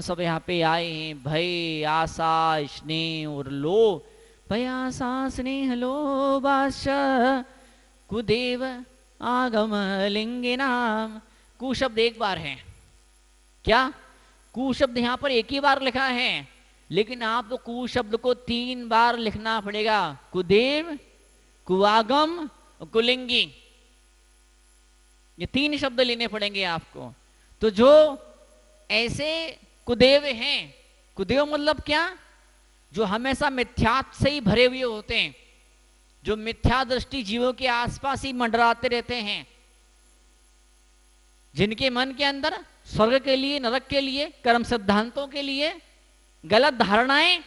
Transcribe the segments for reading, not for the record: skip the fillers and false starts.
सब यहाँ पे आए हैं, भय आशा स्नेह और लोभ। भय आशा स्नेह लोभ आशा कुदेव आगम लिंगे नाम। कु शब्द एक बार है, क्या कु शब्द यहाँ पर एक ही बार लिखा है, लेकिन आप तो कु शब्द को 3 बार लिखना पड़ेगा। कुदेव, कुआगम, कुलिंगी, ये 3 शब्द लेने पड़ेंगे आपको। तो जो ऐसे कुदेव हैं, कुदेव मतलब क्या, जो हमेशा मिथ्यात्व से ही भरे हुए होते हैं, जो मिथ्या दृष्टि जीवों के आसपास ही मंडराते रहते हैं, जिनके मन के अंदर स्वर्ग के लिए, नरक के लिए, कर्म सिद्धांतों के लिए गलत धारणाएं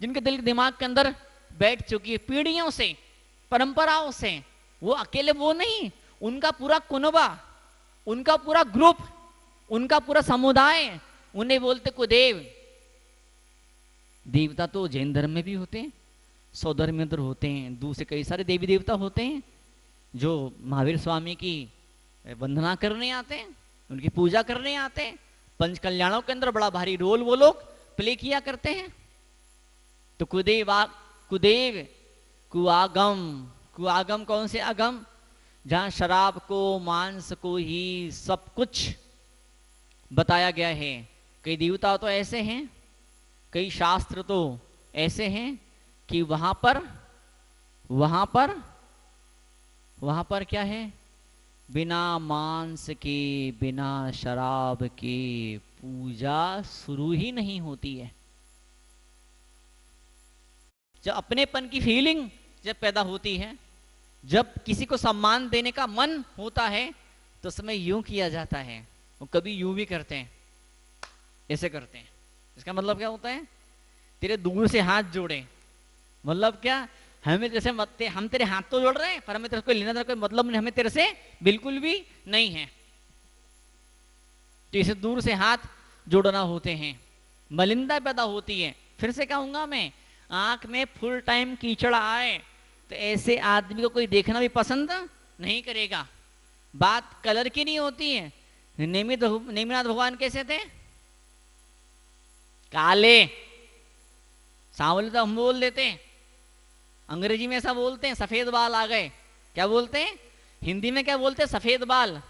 जिनके दिल दिमाग के अंदर बैठ चुकी है पीढ़ियों से, परंपराओं से। वो अकेले वो नहीं, उनका पूरा कुनबा, उनका पूरा ग्रुप, उनका पूरा समुदाय, उन्हें बोलते कुदेव। देवता तो जैन धर्म में भी होते हैं, सौ धर्म में अंदर होते हैं, दूसरे कई सारे देवी देवता होते हैं जो महावीर स्वामी की वंदना करने आते हैं, उनकी पूजा करने आते हैं। पंच कल्याणों के अंदर बड़ा भारी रोल वो लोग प्ले किया करते हैं। तो कुदेव, कुदेव, कुआगम, कुआगम कौन से अगम, जहां शराब को, मांस को ही सब कुछ बताया गया है। कई देवता तो ऐसे हैं, कई शास्त्र तो ऐसे हैं कि वहां पर क्या है, बिना मांस के, बिना शराब के पूजा शुरू ही नहीं होती है। जब अपनेपन की फीलिंग जब पैदा होती है, जब किसी को सम्मान देने का मन होता है, तो उसमें यूं किया जाता है। वो कभी यूं भी करते हैं, ऐसे करते हैं। इसका मतलब क्या होता है, तेरे दूर से हाथ जोड़े, मतलब क्या, हमें जैसे हम तेरे हाथ तो जोड़ रहे हैं, पर हमें तेरे को लेना देना कोई मतलब नहीं, हमें तेरे से बिल्कुल भी नहीं है। तो इसे दूर से हाथ जोड़ना होते हैं, मलिनता पैदा होती है। फिर से कहूंगा मैं, आंख में फुल टाइम कीचड़ आए तो ऐसे आदमी को कोई देखना भी पसंद नहीं करेगा। बात कलर की नहीं होती है। नेमिनाथ भगवान कैसे थे, काले, सांवले तो हम बोल देते हैं, अंग्रेजी में ऐसा बोलते हैं सफेद बाल आ गए, क्या बोलते हैं हिंदी में, क्या बोलते हैं सफेद बाल,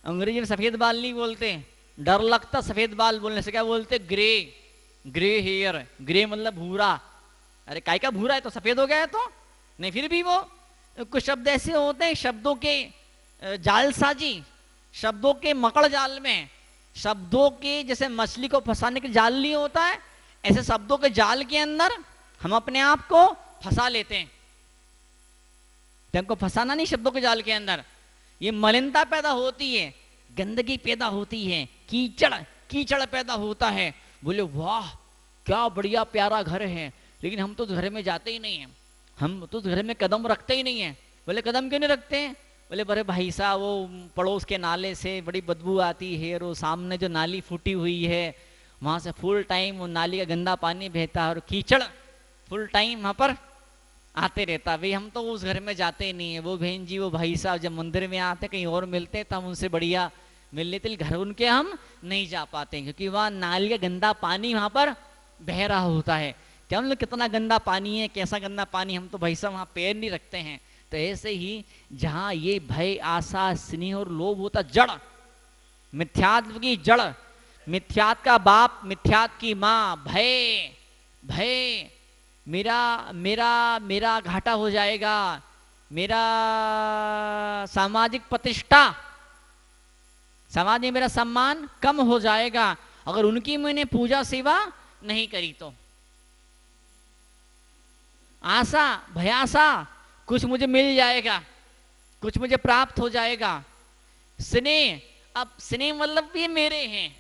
अंग्रेजी में सफेद बाल नहीं बोलते, डर लगता सफेद बाल बोलने से, क्या बोलते ग्रे, ग्रे हेयर, ग्रे मतलब भूरा। अरे काय का भूरा है, तो सफेद हो गया है तो नहीं। फिर भी वो कुछ शब्द ऐसे होते हैं, शब्दों के जालसाजी, शब्दों के मकड़ जाल में, शब्दों के जैसे मछली को फंसाने के जाल नहीं होता है, ऐसे शब्दों के जाल के अंदर हम अपने आप को फंसा लेते हैं। हमको फंसाना नहीं शब्दों के जाल के अंदर, ये मलिनता पैदा होती है, गंदगी पैदा होती है, कीचड़ कीचड़ पैदा होता है। बोले वाह क्या बढ़िया प्यारा घर है, लेकिन हम तो घर में जाते ही नहीं हैं, हम तो घर में कदम रखते ही नहीं है। बोले कदम क्यों नहीं रखते हैं, बोले बड़े भाई साहब वो पड़ोस के नाले से बड़ी बदबू आती है, और वो सामने जो नाली फूटी हुई है वहां से फुल टाइम वो नाली का गंदा पानी बहता है, और कीचड़ फुल टाइम वहां पर आते रहता है। भाई हम तो उस घर में जाते ही नहीं है। वो बहन जी, वो भाई साहब जब मंदिर में आते कहीं और मिलते तो हम उनसे बढ़िया मिल लेते, घर उनके हम नहीं जा पाते, क्योंकि वहाँ नाली का गंदा पानी वहां पर बह रहा होता है। क्या मतलब कितना गंदा पानी है, कैसा गंदा पानी, हम तो भाई साहब वहाँ पैर नहीं रखते हैं। तो ऐसे ही जहाँ ये भय आशा स्नेह और लोभ होता, जड़, मिथ्यात्व की जड़, मिथ्यात का बाप, मिथ्यात की माँ, भय, भय मेरा मेरा मेरा घाटा हो जाएगा, मेरा सामाजिक प्रतिष्ठा, समाज में मेरा सम्मान कम हो जाएगा अगर उनकी मैंने पूजा सेवा नहीं करी तो। आशा, भयाशा, कुछ मुझे मिल जाएगा, कुछ मुझे प्राप्त हो जाएगा। स्नेह, अब स्नेह मतलब ये मेरे हैं,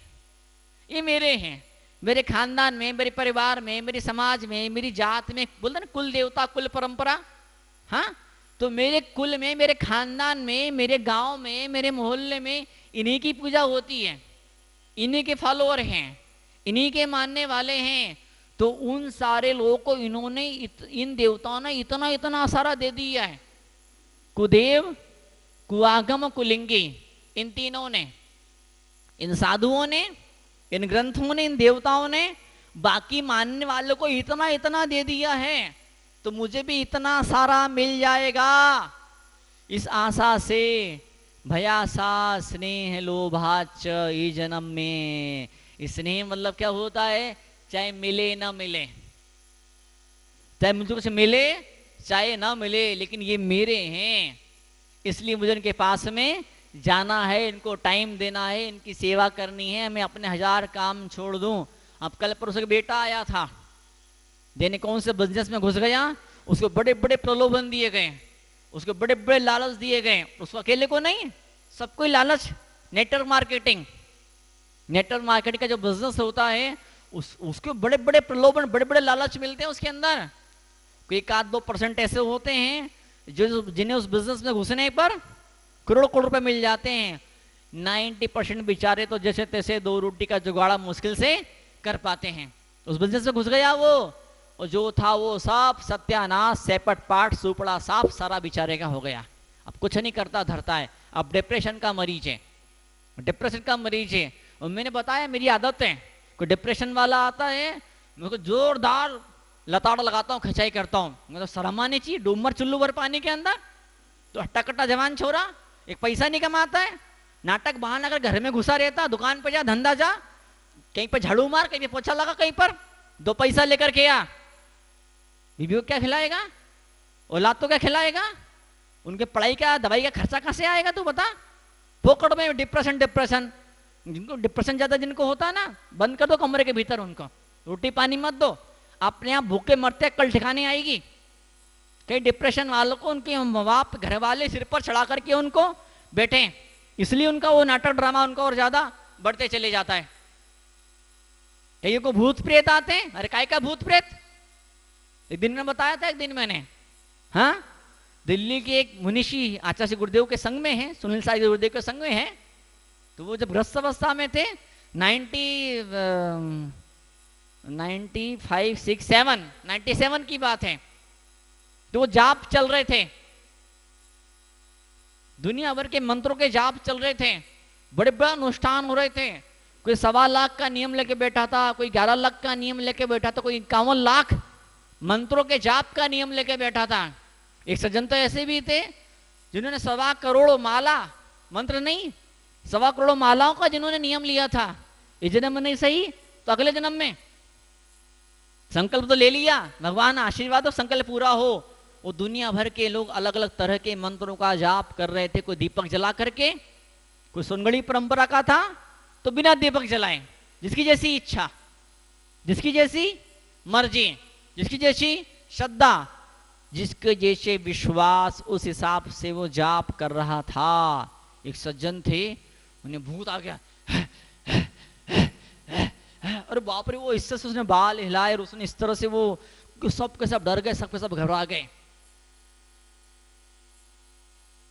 ये मेरे हैं, मेरे खानदान में, मेरे परिवार में, मेरे समाज में, मेरी जात में, बोलते ना कुल देवता कुल परंपरा, हाँ, तो मेरे कुल में, मेरे खानदान में, मेरे गांव में, मेरे मोहल्ले में इन्हीं की पूजा होती है, इन्हीं के फॉलोअर हैं, इन्हीं के मानने वाले हैं। तो उन सारे लोगों को इन्होंने इन देवताओं ने इतना इतना सारा दे दिया है। कुदेव, कुआगम, कुलिंगी, इन तीनों ने, इन साधुओं ने इन ग्रंथों ने, इन देवताओं ने बाकी मानने वालों को इतना इतना दे दिया है, तो मुझे भी इतना सारा मिल जाएगा, इस आशा से भयासा स्नेह लोभाच ये जन्म में। स्नेह मतलब क्या होता है, चाहे मिले ना मिले, चाहे मुझे कुछ मिले चाहे ना मिले, लेकिन ये मेरे हैं, इसलिए मुझे इनके पास में जाना है, इनको टाइम देना है, इनकी सेवा करनी है। मैं अपने 1000 काम छोड़ दूं। अब कल परसों का बेटा आया था, देने कौन से बिजनेस में घुस गया, उसको बड़े बड़े प्रलोभन दिए गए, उसको बड़े बड़े लालच दिए गए, उसको अकेले को नहीं, सबको ही लालच। नेटवर्क मार्केटिंग, नेटवर्क मार्केटिंग का जो बिजनेस होता है, उसके बड़े बड़े प्रलोभन, बड़े बड़े लालच मिलते हैं उसके अंदर। कोई 1-2% ऐसे होते हैं जो जिन्हें उस बिजनेस में घुसने पर करोड़ करोड़ रुपए मिल जाते हैं। 90% बेचारे तो जैसे तैसे 2 रोटी का जुगाड़ा मुश्किल से कर पाते हैं। उस बिजनेस में घुस गया वो, और जो था वो सब सत्यानाश, सेपट पाट, सुपड़ा साफ सारा बेचारे का हो गया। अब कुछ नहीं करता धरता है, अब डिप्रेशन का मरीज है, डिप्रेशन का मरीज है। और मैंने बताया मेरी आदत है, कोई डिप्रेशन वाला आता है मैं को जोरदार लताड़ लगाता हूँ, खिंचाई करता हूँ। मतलब शर्म आनी चाहिए, डूमर चुल्लू भर पानी के अंदर तो हट्टा कट्टा जवान छोरा, एक पैसा नहीं कमाता है, नाटक बहाना कर घर में घुसा रहता, दुकान पे जा, धंधा जा, कहीं पर झाड़ू मार, कहीं पे पोछा लगा, कहीं पर 2 पैसा लेकर के आ। बीबी को क्या खिलाएगा, औलाद तो क्या खिलाएगा, उनके पढ़ाई का दवाई का खर्चा कहाँ से आएगा तू बता। पोकड़ में डिप्रेशन, डिप्रेशन जिनको डिप्रेशन ज्यादा जिनको होता है ना, बंद कर दो कमरे के भीतर, उनको रोटी पानी मत दो, अपने आप भूखे मरते कल ठिकाने आएगी। कई डिप्रेशन वालों को उनके माँ बाप घर वाले सिर पर चढ़ा करके उनको बैठे, इसलिए उनका वो नाटक ड्रामा उनका और ज्यादा बढ़ते चले जाता है। कईयों को भूत प्रेत आते हैं, अरे काय का भूत प्रेत, एक दिन में बताया था, एक दिन मैंने, हाँ दिल्ली के एक मुनिषी आचार्य गुरुदेव के संग में है, सुनील साई गुरुदेव के संग में है, तो वो जब ग्रस्त अवस्था में थे 97 की बात है, तो वो जाप चल रहे थे, दुनिया भर के मंत्रों के जाप चल रहे थे, बड़े बड़ा अनुष्ठान हो रहे थे। कोई 1.25 लाख का नियम लेके बैठा था, कोई 11 लाख का नियम लेके बैठा था, कोई 51 लाख मंत्रों के जाप का नियम लेके बैठा था। एक सज्जन तो ऐसे भी थे जिन्होंने 1.25 करोड़ माला, मंत्र नहीं 1.25 करोड़ मालाओं का जिन्होंने नियम लिया था। इस जन्म में नहीं सही तो अगले जन्म में संकल्प तो ले लिया, भगवान आशीर्वाद हो, संकल्प पूरा हो। वो दुनिया भर के लोग अलग अलग तरह के मंत्रों का जाप कर रहे थे, कोई दीपक जला करके, कोई सुनगड़ी परंपरा का था तो बिना दीपक जलाए, जिसकी जैसी इच्छा, जिसकी जैसी मर्जी, जिसकी जैसी श्रद्धा, जिसके जैसे विश्वास, उस हिसाब से वो जाप कर रहा था। एक सज्जन थे, उन्हें भूत आ गया, अरे बाप रे, वो इस तरह से उसने बाल हिलाए और उसने इस तरह से वो सब के सब डर गए, सब के सब घबरा गए।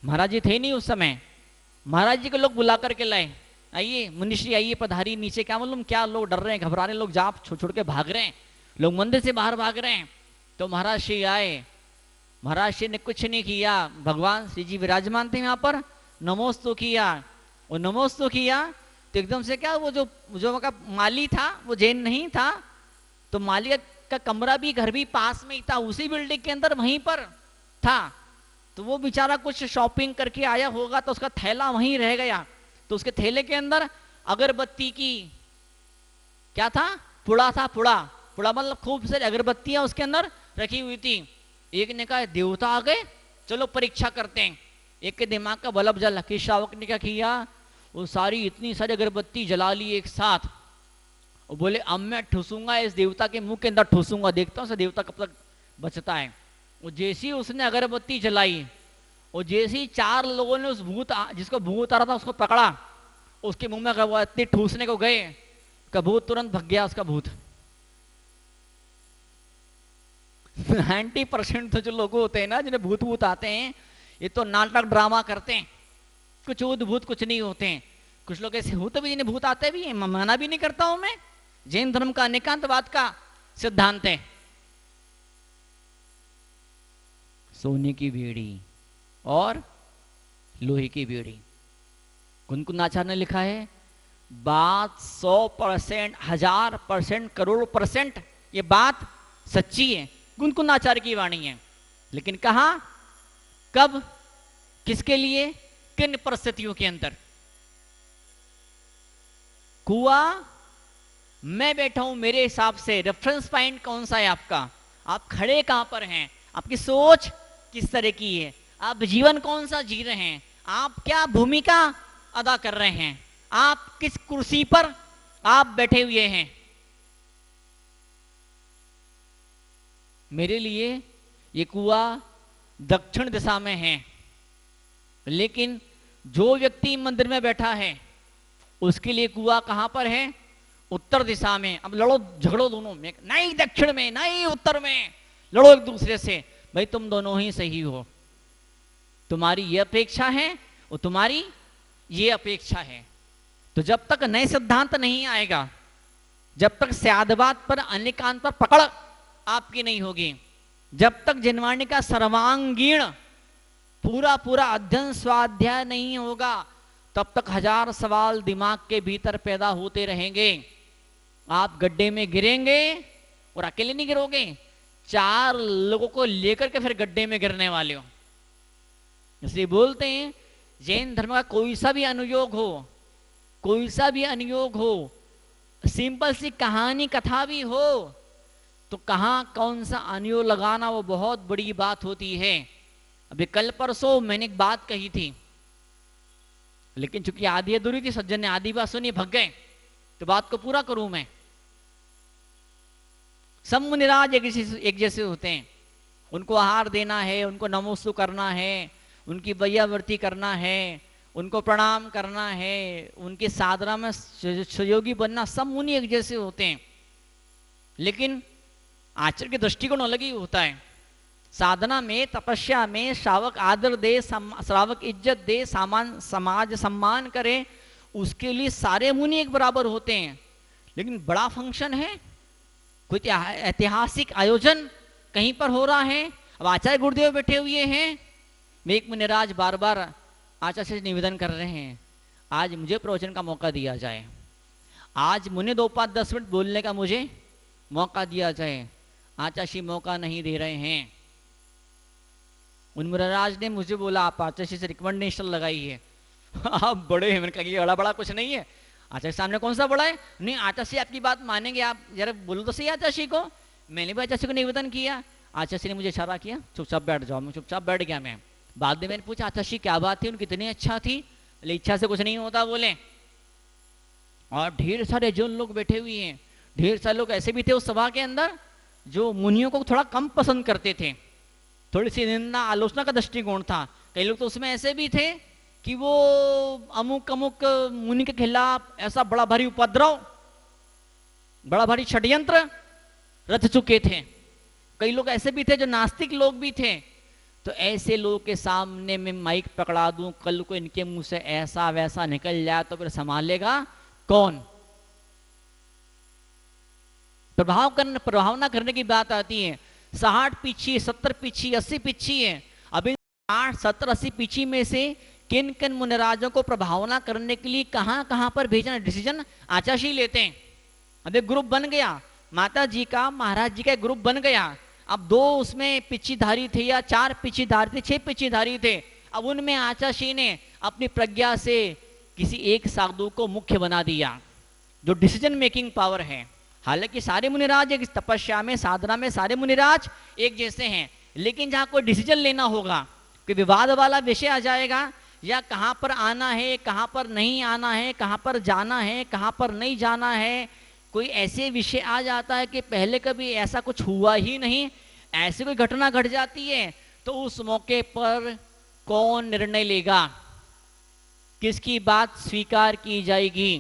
महाराज जी थे नहीं उस समय, महाराज जी को लोग बुला करके लाए, आइए मुनिश्री आइए, पधारी नीचे। क्या मालूम क्या लोग डर रहे हैं, घबरा रहे हैं, लोग जाप छोड़ छोड़ के भाग रहे हैं, लोग मंदिर से बाहर भाग रहे हैं। तो महाराज श्री आए, महाराज श्री ने कुछ नहीं किया, भगवान श्री जी विराजमान थे यहाँ पर, नमोस्तु किया, और नमोस्तु किया तो एकदम से क्या, वो जो का माली था वो जैन नहीं था, तो माली का कमरा भी, घर भी पास में ही था, उसी बिल्डिंग के अंदर वहीं पर था। तो वो बेचारा कुछ शॉपिंग करके आया होगा, तो उसका थैला वहीं रह गया, तो उसके थैले के अंदर अगरबत्ती की क्या था, पुड़ा था, पुड़ा, पुड़ा मतलब खूब सारी अगरबत्तियां उसके अंदर रखी हुई थी। एक ने कहा देवता आ गए, चलो परीक्षा करते हैं। एक के दिमाग का बल्ब जला, कि श्रावक ने क्या किया, वो सारी इतनी सारी अगरबत्ती जला ली एक साथ, और बोले अब मैं ठूसूंगा इस देवता के मुंह के अंदर, ठूसूंगा, देखता हूँ देवता कब तक बचता है। वो जैसी उसने अगरबत्ती जलाई, और जैसी 4 लोगों ने उस भूत, जिसको भूत आ रहा था उसको पकड़ा, उसके मुंह में इतने ठूसने को गए, का भूत तुरंत भग गया, उसका भूत। 90% तो जो लोग होते हैं ना, जिन्हें भूत भूत आते हैं, ये तो नाटक ड्रामा करते हैं, कुछ भूत कुछ नहीं होते हैं। कुछ लोग ऐसे होते भी जिन्हें भूत आते भी हैं, मना भी नहीं करता हूं मैं, जैन धर्म का अनेकांतवाद का सिद्धांत है। सोने की बेड़ी और लोहे की बेड़ी, कुनकुन आचार्य ने लिखा है, बात 100%, 1000%, करोड़ %, ये बात सच्ची है, कुन आचार्य की वाणी है। लेकिन कहा, कब, किसके लिए, किन परिस्थितियों के अंदर? कुआ मैं बैठा हूं, मेरे हिसाब से रेफरेंस पॉइंट कौन सा है आपका? आप खड़े कहां पर हैं? आपकी सोच किस तरह की है? आप जीवन कौन सा जी रहे हैं? आप क्या भूमिका अदा कर रहे हैं? आप किस कुर्सी पर आप बैठे हुए हैं? मेरे लिए ये कुआ दक्षिण दिशा में है, लेकिन जो व्यक्ति मंदिर में बैठा है उसके लिए कुआ कहां पर है? उत्तर दिशा में। अब लड़ो झगड़ो दोनों में, नहीं दक्षिण में, नहीं उत्तर में, लड़ो एक दूसरे से। भाई तुम दोनों ही सही हो, तुम्हारी ये अपेक्षा है और तुम्हारी ये अपेक्षा है। तो जब तक नए सिद्धांत नहीं आएगा, जब तक स्यादवाद पर, अनेकांत पर पकड़ आपकी नहीं होगी, जब तक जिनवाणी का सर्वांगीण पूरा पूरा अध्ययन स्वाध्याय नहीं होगा, तब तक 1000 सवाल दिमाग के भीतर पैदा होते रहेंगे। आप गड्ढे में गिरेंगे और अकेले नहीं गिरोगे, 4 लोगों को लेकर के फिर गड्ढे में गिरने वाले हो। इसलिए बोलते हैं जैन धर्म का कोई सा भी अनुयोग हो, कोई सा भी अनुयोग हो, सिंपल सी कहानी कथा भी हो, तो कहां कौन सा अनुयोग लगाना वो बहुत बड़ी बात होती है। अभी कल परसों मैंने एक बात कही थी, लेकिन चूंकि आधी अधूरी थी, सज्जन ने आधी बात सुनी, भग गए, तो बात को पूरा करूं मैं। सब मुनिराज एक जैसे होते हैं, उनको आहार देना है, उनको नमोस्तु करना है, उनकी वैयावर्ती करना है, उनको प्रणाम करना है, उनकी साधना में सहयोगी बनना, सब मुनि एक जैसे होते हैं। लेकिन आचरण के दृष्टिकोण अलग ही होता है। साधना में, तपस्या में श्रावक आदर दे, श्रावक इज्जत दे, समाज सम्मान करे, उसके लिए सारे मुनि एक बराबर होते हैं। लेकिन बड़ा फंक्शन है, कोई ऐतिहासिक आयोजन कहीं पर हो रहा है, अब आचार्य गुरुदेव बैठे हुए हैं, मैं एक मुनिराज बार बार आचार्य से निवेदन कर रहे हैं, आज मुझे प्रवचन का मौका दिया जाए, आज मुझे 2-5-10 मिनट बोलने का मुझे मौका दिया जाए। आचार्य मौका नहीं दे रहे हैं। उन मुनिराज ने मुझे बोला, आप आचार्य से रिकमेंडेशन लगाई है। आप बड़े हैं। मैंने कहा ये बड़ा कुछ नहीं है, आचार्य सामने कौन सा बड़ा है? नहीं, आचार्य आपकी बात मानेंगे, आप जरा बोलो तो सही आचार्य को। मैंने भी आचार्य को निवेदन किया, आचार्य ने मुझे इशारा किया, चुपचाप बैठ जाओ। मैं चुपचाप बैठ गया। मैं बाद में मैंने पूछा, आचार्य क्या बात थी, उनकी इतनी अच्छा थी? इच्छा से कुछ नहीं होता बोले। और ढेर सारे जो लोग बैठे हुए हैं, ढेर सारे लोग ऐसे भी थे उस सभा के अंदर जो मुनियों को थोड़ा कम पसंद करते थे, थोड़ी सी निंदा आलोचना का दृष्टिकोण था। कई लोग तो उसमें ऐसे भी थे कि वो अमुक अमुक मुनि के खिलाफ ऐसा बड़ा भारी उपद्रव, बड़ा भारी षड्यंत्र रच चुके थे। कई लोग ऐसे भी थे जो नास्तिक लोग भी थे। तो ऐसे लोगों के सामने मैं माइक पकड़ा दूं, कल को इनके मुंह से ऐसा वैसा निकल जाए तो फिर संभालेगा कौन? प्रभाव ना करने की बात आती है। 60 पीछी, 70 पीछी, 80 पीछी है। अभी 60, 70, 80 पीछी में से किन किन मुनिराजों को प्रभावना करने के लिए कहां कहां पर भेजना डिसीजन आचार्य लेते हैं। अब एक ग्रुप बन गया, माता जी का, महाराज जी का एक ग्रुप बन गया। अब 2 उसमें पिछीधारी थे या 4 पिछीधारी थे, 6 पिछीधारी थे। अब उनमें आचार्य ने अपनी प्रज्ञा से किसी एक साधु को मुख्य बना दिया, जो डिसीजन मेकिंग पावर है। हालांकि सारे मुनिराज एक तपस्या में, साधना में सारे मुनिराज एक जैसे हैं, लेकिन जहां कोई डिसीजन लेना होगा, कोई विवाद वाला विषय आ जाएगा, या कहां पर आना है, कहां पर नहीं आना है, कहां पर जाना है, कहां पर नहीं जाना है, कोई ऐसे विषय आ जाता है कि पहले कभी ऐसा कुछ हुआ ही नहीं, ऐसी कोई घटना घट जाती है, तो उस मौके पर कौन निर्णय लेगा, किसकी बात स्वीकार की जाएगी,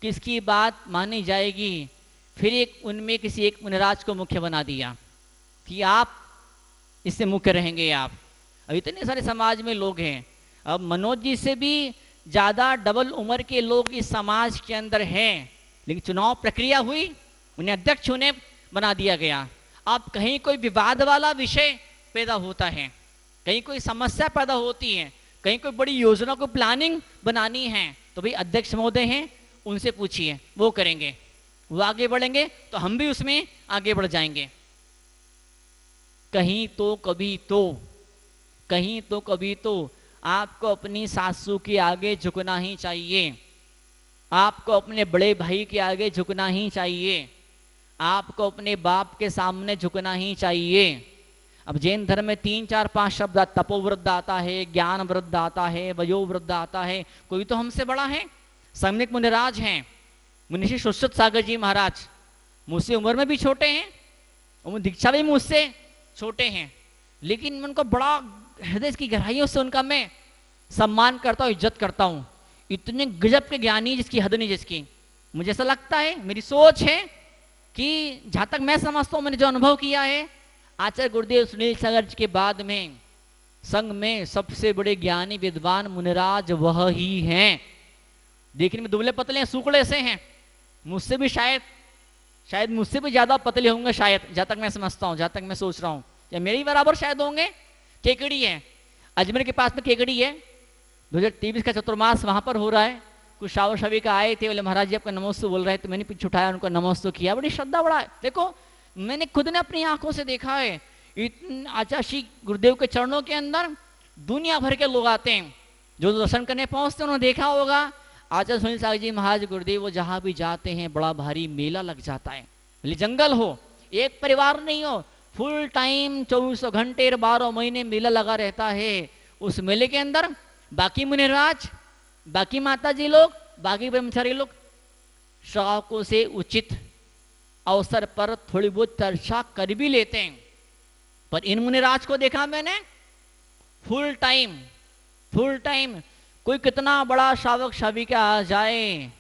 किसकी बात मानी जाएगी। फिर एक उनमें किसी एक मुनिराज को मुख्य बना दिया कि आप इससे मुख्य रहेंगे। आप अब इतने सारे समाज में लोग हैं, अब मनोज जी से भी ज्यादा डबल उम्र के लोग इस समाज के अंदर हैं, लेकिन चुनाव प्रक्रिया हुई, उन्हें अध्यक्ष उन्हें बना दिया गया। अब कहीं कोई विवाद वाला विषय पैदा होता है, कहीं कोई समस्या पैदा होती है, कहीं कोई बड़ी योजना को प्लानिंग बनानी है, तो भाई अध्यक्ष महोदय हैं, उनसे पूछिए, वो करेंगे, वो आगे बढ़ेंगे तो हम भी उसमें आगे बढ़ जाएंगे। कहीं तो कभी तो, कहीं तो कभी तो आपको अपनी सासू के आगे झुकना ही चाहिए, आपको अपने बड़े भाई के आगे झुकना ही चाहिए, आपको अपने बाप के सामने झुकना ही चाहिए। अब जैन धर्म में 3 4 5 शब्द, तपोवृद्ध आता है, ज्ञान वृद्ध आता है, वयोवृद्ध आता है। कोई तो हमसे बड़ा है, सम्यक मुनिराज हैं, मुनिषि सुश्रुत सागर जी महाराज, मुझसे उम्र में भी छोटे हैं, और दीक्षा भी मुझसे छोटे हैं, लेकिन उनको बड़ा हृदय की गहराइयों से उनका मैं सम्मान करता हूँ, इज्जत करता हूँ। इतने गजब के ज्ञानी जिसकी हद नहीं जिसकी। मुझे ऐसा लगता है, मेरी सोच है कि जहां तक मैं समझता हूँ, मैंने जो अनुभव किया है, आचार्य गुरुदेव सुनील सागर जी के बाद में संघ में सबसे बड़े ज्ञानी विद्वान मुनिराज वह ही हैं। देखने में दुबले पतले सूखड़े से हैं, मुझसे भी शायद मुझसे भी ज्यादा पतले होंगे, शायद, जहां तक मैं समझता हूँ, जहां तक मैं सोच रहा हूँ, या मेरे बराबर शायद होंगे। केकड़ी है, अजमेर के पास में केकड़ी है, 2023 का चतुर्मास वहां पर हो रहा है। कुछ शावर शवी का आए थे, बोले महाराज जी आपका नमोस्तु बोल रहे हैं, तो मैंने पीछे उठाया, उनको नमोस्तु किया, बड़ी श्रद्धा, बड़ा देखो मैंने खुद ने अपनी आंखों से देखा है। आचार्य श्री गुरुदेव के चरणों के अंदर दुनिया भर के लोग आते हैं, जो दर्शन करने पहुंचते हैं, उन्होंने देखा होगा आचार्य सुनील सागर जी महाराज गुरुदेव वो जहां भी जाते हैं बड़ा भारी मेला लग जाता है। जंगल हो, एक परिवार नहीं हो, फुल टाइम 24 घंटे 12 महीने मेला लगा रहता है। उस मेले के अंदर बाकी मुनिराज, बाकी माता जी लोग, बाकी ब्रह्मचारी लोग श्रावकों से उचित अवसर पर थोड़ी बहुत चर्चा कर भी लेते हैं, पर इन मुनिराज को देखा मैंने फुल टाइम कोई कितना बड़ा श्रावक श्राविका आ जाए,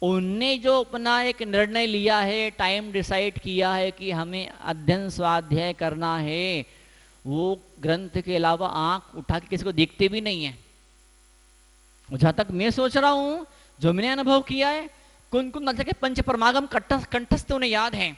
उनने जो अपना एक निर्णय लिया है, टाइम डिसाइड किया है कि हमें अध्ययन स्वाध्याय करना है, वो ग्रंथ के अलावा आंख उठा के किसी को देखते भी नहीं है। जहां तक मैं सोच रहा हूं, जो मैंने अनुभव किया है, कुन कुन के पंच परमागम कंठस्थ उन्हें याद है।